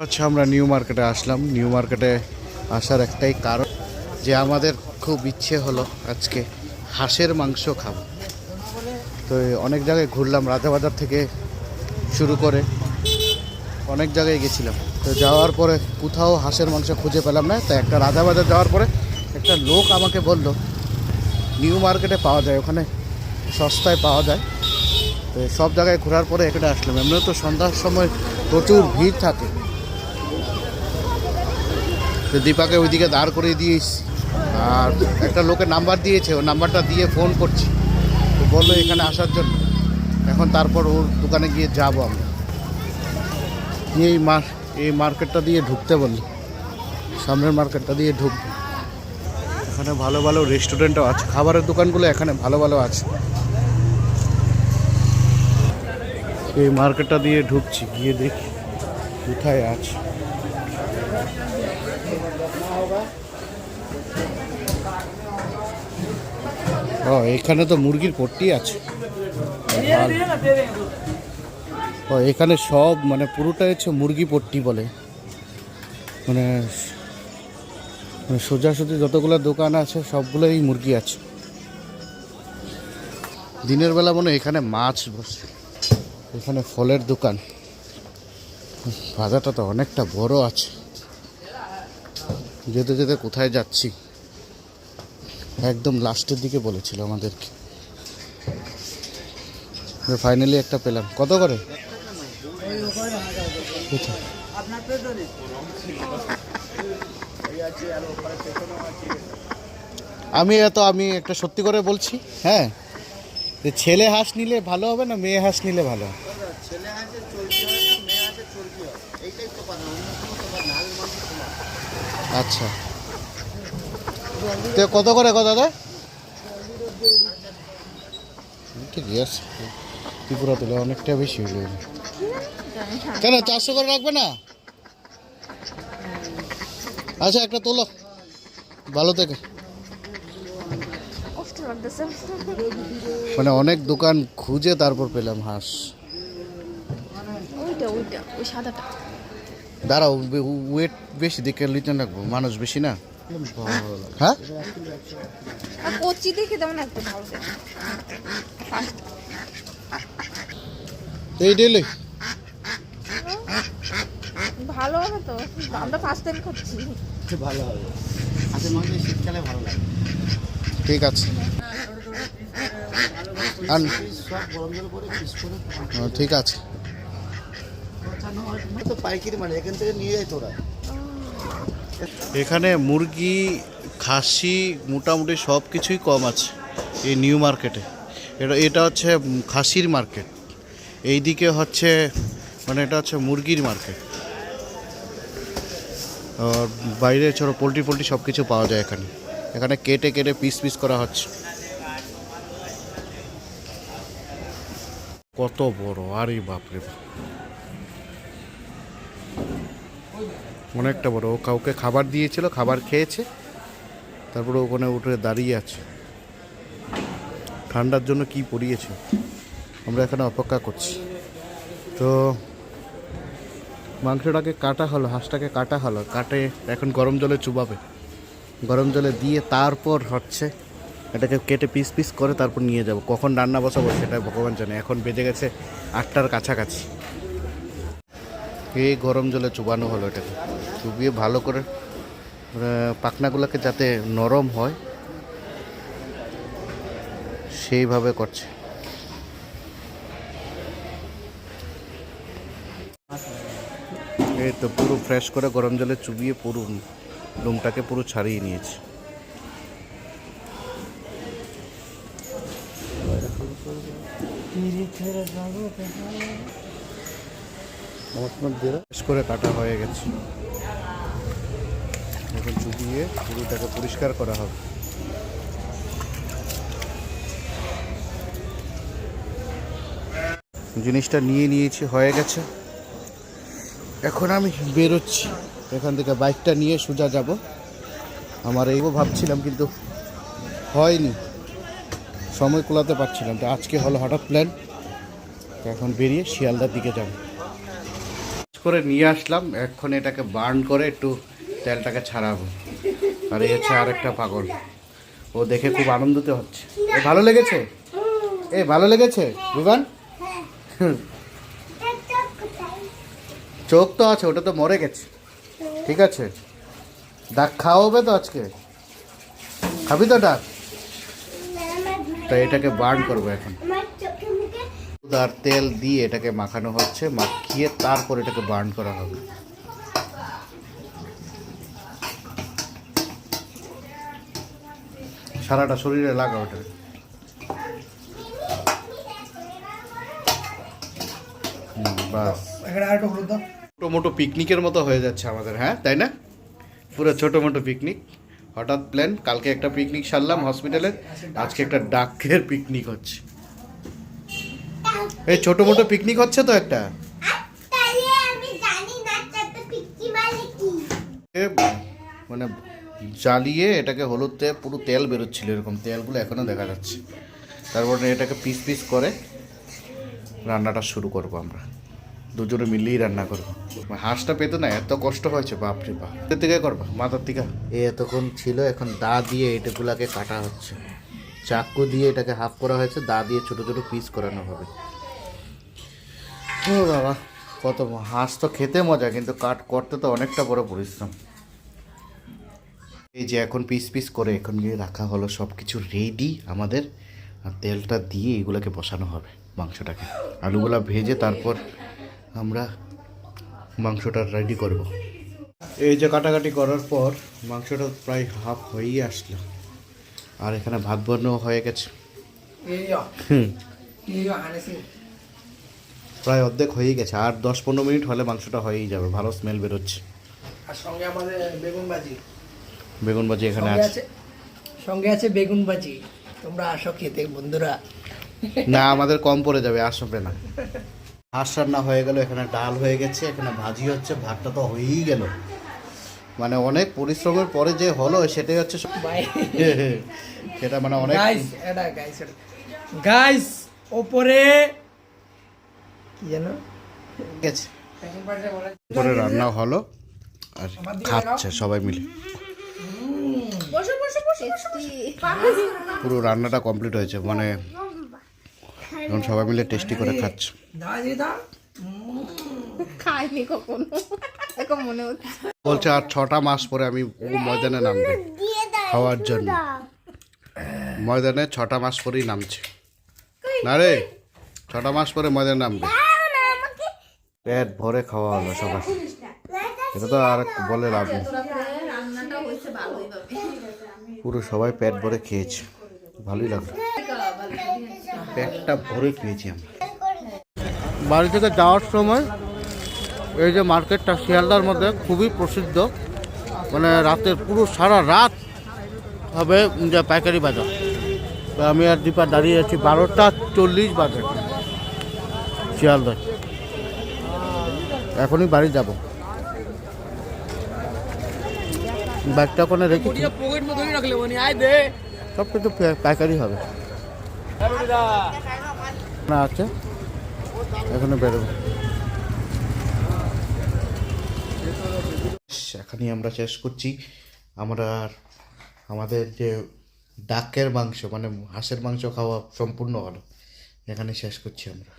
আচ্ছা, আমরা নিউ মার্কেটে আসলাম। নিউ মার্কেটে আসার একটাই কারণ যে আমাদের খুব ইচ্ছে হলো আজকে হাঁসের মাংস খাবো। তো অনেক জায়গায় ঘুরলাম, রাজাবাজার থেকে শুরু করে অনেক জায়গায় গেছিলাম। তো যাওয়ার পরে কোথাও হাঁসের মাংস খুঁজে পেলাম না। তাই একটা রাজাবাজার যাওয়ার পরে একটা লোক আমাকে বলল নিউ মার্কেটে পাওয়া যায়, ওখানে সস্তায় পাওয়া যায়। তো সব জায়গায় ঘোরার পরে এখানে আসলাম। এমনিও তো সন্ধ্যার সময় প্রচুর ভিড় থাকে। তো দীপাকে ওইদিকে দাঁড় করিয়ে দিয়েছি, আর একটা লোকের নাম্বার দিয়েছে, ও নাম্বারটা দিয়ে ফোন করছি। তো বললো এখানে আসার জন্য। এখন তারপর ওর দোকানে গিয়ে যাবো আমরা। এই মার্কেটটা দিয়ে ঢুকতে বললো, সামনের মার্কেটটা দিয়ে ঢুকবো। এখানে ভালো ভালো রেস্টুরেন্টও আছে, খাবারের দোকানগুলো এখানে ভালো ভালো আছে। এই মার্কেটটা দিয়ে ঢুকছি, গিয়ে দেখি কোথায় আছে। ও, এখানে তো মুরগির পট্টি আছে। ও, এখানে সব মানে পুরোটাই হচ্ছে মুরগি পট্টি বলে। মানে সোজাসুজি যতগুলো দোকান আছে সবগুলোই মুরগি আছে। দিনের বেলা মনে এখানে মাছ বসে। এখানে ফলের দোকান। বাজারটা তো অনেকটা বড় আছে। যেতে যেতে কোথায় যাচ্ছি, একদম লাস্টের দিকে বলেছিল আমাদেরকে। ফাইনালি একটা পেলাম। কত করে? আমি একটা সত্যি করে বলছি, হ্যাঁ, ছেলে হাঁস নিলে ভালো হবে না মেয়ে হাঁস নিলে ভালো হবে? আচ্ছা, তো কত করে দাদা? ঠিক আছে, ত্রিপুরা তুলে অনেকটা বেশি হলো। কেন 400 করে রাখবে না? আচ্ছা, একটা তোলো ভালো থেকে। মানে অনেক দোকান খুঁজে তারপর পেলাম হাঁস। দাঁড়াও, ওয়েট বেশি দেখে লিচে রাখবো, মানুষ বেশি না। হ্যাঁ, কচি দেখে তেমন একটা ভালো এই ডেলি ভালো হবে তো। আমরা ফার্স্ট টাইম খাচ্ছি, ভালো হবে। হাঁসের মাংস শীতকালে ভালো লাগে। ঠিক আছে, ঠিক আছে। পাইকারি মানে এখান থেকে নিয়ে যায় তোরা। এখানে মুরগি, খাসি মোটামুটি সব কিছুই কম আছে এই নিউ মার্কেটে। এটা হচ্ছে খাসির মার্কেট, এইদিকে হচ্ছে মানে এটা হচ্ছে মুরগির মার্কেট। আর বাইরে ছোটো পোলট্রি সব কিছু পাওয়া যায় এখানে। এখানে কেটে কেটে পিস পিস করা হচ্ছে। কত বড়! আরে বাপরে, অনেকটা বড়। ও কাউকে খাবার দিয়েছিল, খাবার খেয়েছে, তারপরে ওখানে উঠে দাঁড়িয়ে আছে। ঠান্ডার জন্য কি পরিয়েছে। আমরা এখানে অপেক্ষা করছি। তো মাংসটাকে কাটা হলো, হাঁসটাকে কাটা হলো, কাটে এখন গরম জলে চুবাবে। গরম জলে দিয়ে তারপর হচ্ছে এটাকে কেটে পিস পিস করে তারপর নিয়ে যাব। কখন রান্না বসাবো সেটা ভগবান জানে। এখন বেজে গেছে 8টার কাছাকাছি। এই গরম জলে চুবানো হলো, এটাকে চুবিয়ে ভালো করে পাখনাগুলোকে যাতে নরম হয় সেইভাবে করছে। এই তো পুরো ফ্রেশ করে গরম জলে চুবিয়ে পুরো লোমটাকে পুরো ছাড়িয়ে নিয়েছে। ফ্রেশ করে কাটা হয়ে গেছে। এখন চুবিয়ে পুরোটাকে পরিষ্কার করা হবে। জিনিসটা নিয়ে নিয়েছি, হয়ে গেছে। এখন আমি বেরোচ্ছি এখান থেকে। বাইকটা নিয়ে সোজা যাব। আমার এইও ভাবছিলাম কিন্তু হয়নি, সময় কুলাতে পারছিলাম। তো আজকে হলো হঠাৎ প্ল্যান। এখন বেরিয়ে শিয়ালদার দিকে যাব। করে নিয়ে আসলাম, এখন এটাকে বার্ন করে একটু তেলটাকে ছাড়াবো। আর এই হচ্ছে আর একটা পাগল, ও দেখে খুব আনন্দিত হচ্ছে। এ ভালো লেগেছে? এ ভালো লেগেছে বিমান? চোখ তো আছে, ওটা তো মরে গেছে। ঠিক আছে, ডাক খাওয়াবে তো আজকে? খাবি তো ডাক? তো এটাকে বার্ন করবো এখন। আর তেল দিয়ে এটাকে মাখানো হচ্ছে, মাখিয়ে তারপর এটাকে বার্ন করা হবে। সারাটা শরীরে লাগা ওটা। বাস, ছোটো মোটো পিকনিকের মতো হয়ে যাচ্ছে আমাদের, হ্যাঁ তাই না? পুরো ছোটো মোটো পিকনিক। হঠাৎ প্ল্যান, কালকে একটা পিকনিক সারলাম হসপিটালে, আজকে একটা ডাকের পিকনিক হচ্ছে। এই ছোটো মোটো পিকনিক হচ্ছে তো একটা। মানে জ্বালিয়ে এটাকে হলুদতে পুরো তেল বেরোচ্ছিল, এরকম তেলগুলো এখনও দেখা যাচ্ছে। তারপরে এটাকে পিস পিস করে রান্নাটা শুরু করব আমরা, দুজনে মিলিয়েই রান্না করবো। হাঁসটা পেতে না এত কষ্ট হয়েছে, বাপরে বাপ। এর থেকে করবা মাথার থেকে। এ এতক্ষণ ছিল, এখন দা দিয়ে এটাগুলাকে কাটা হচ্ছে। চাকু দিয়ে এটাকে হাফ করা হয়েছে, দা দিয়ে ছোট ছোট পিস করানো হবে। ও বাবা, কত হাঁস তো খেতে মজা, কিন্তু কাট করতে তো অনেকটা বড় পরিশ্রম। এই যে এখন পিস পিস করে এখন গিয়ে রাখা হলো, সব কিছু রেডি আমাদের। আর তেলটা দিয়ে এগুলোকে বসানো হবে মাংসটাকে, আলুগুলা ভেজে তারপর আমরা মাংসটা রেডি করব। এই যে কাটাকাটি করার পর মাংসটা প্রায় হাফ হয়েই আসলো, আর এখানে ভাত বানানো হয়ে গেছে। প্রায় অর্ধেক হয়েই গেছে, আর 10-15 মিনিট হলে মাংসটা হয়েই যাবে, ভালো স্মেল বেরোচ্ছে। আর সঙ্গে আমাদের বেগুন ভাজি। বেগুন ভাজি এখানে আছে, সঙ্গে আছে বেগুন ভাজি। তোমরা আসো খেতে বন্ধুরা। না আমাদের কম পড়ে যাবে, আসবে না। হাঁস রান্না হয়ে গেল, এখানে ডাল হয়ে গেছে, এখানে ভাজি হচ্ছে, ভাতটা তো হয়েই গেল। মানে অনেক পরিশ্রমের পরে যে হলো সেটাই হচ্ছে সেটা মানে অনেক। গাইস ওপরে কি জানো গেছে, পরে রান্না হলো আর খাচ্ছে সবাই মিলে। পুরো রান্নাটা কমপ্লিট হয়েছে, মানে এখন সবাই মিলে টেস্টি করে খাচ্ছে। খাইনি কখনো, এখন মনে হচ্ছে। বলছে আর 6টা মাস পরে আমি ময়দানে নামবে খাওয়ার জন্য। ময়দানে 6টা মাস পরেই নামছে। না রে, 6টা মাস পরে ময়দানে নামবে। পেট ভরে খাওয়া হলো সবাই, এটা তো আর বলে লাভ নেই। পুরো সবাই পেট ভরে খেয়েছে, ভালোই লাগলো, পেটটা ভরে খেয়েছি আমরা। বাড়ি থেকে যাওয়ার সময় এই যে মার্কেটটা শিয়ালদার মধ্যে খুবই প্রসিদ্ধ, মানে রাতের পুরো সারা রাত হবে যে পাইকারি বাজার। তো আমি আর দীপা দাঁড়িয়ে আছি, 12:40 বাজে শিয়ালদায়। এখনই বাড়ি যাব, ব্যাগটা ওখানে রেখে সব কিছু পাইকারি হবে না আছে, এখানে বেরোবো। এখানেই আমরা শেষ করছি। আমরা আমাদের যে ডাকের মাংস মানে হাঁসের মাংস খাওয়া সম্পূর্ণ হলো, এখানে শেষ করছি আমরা।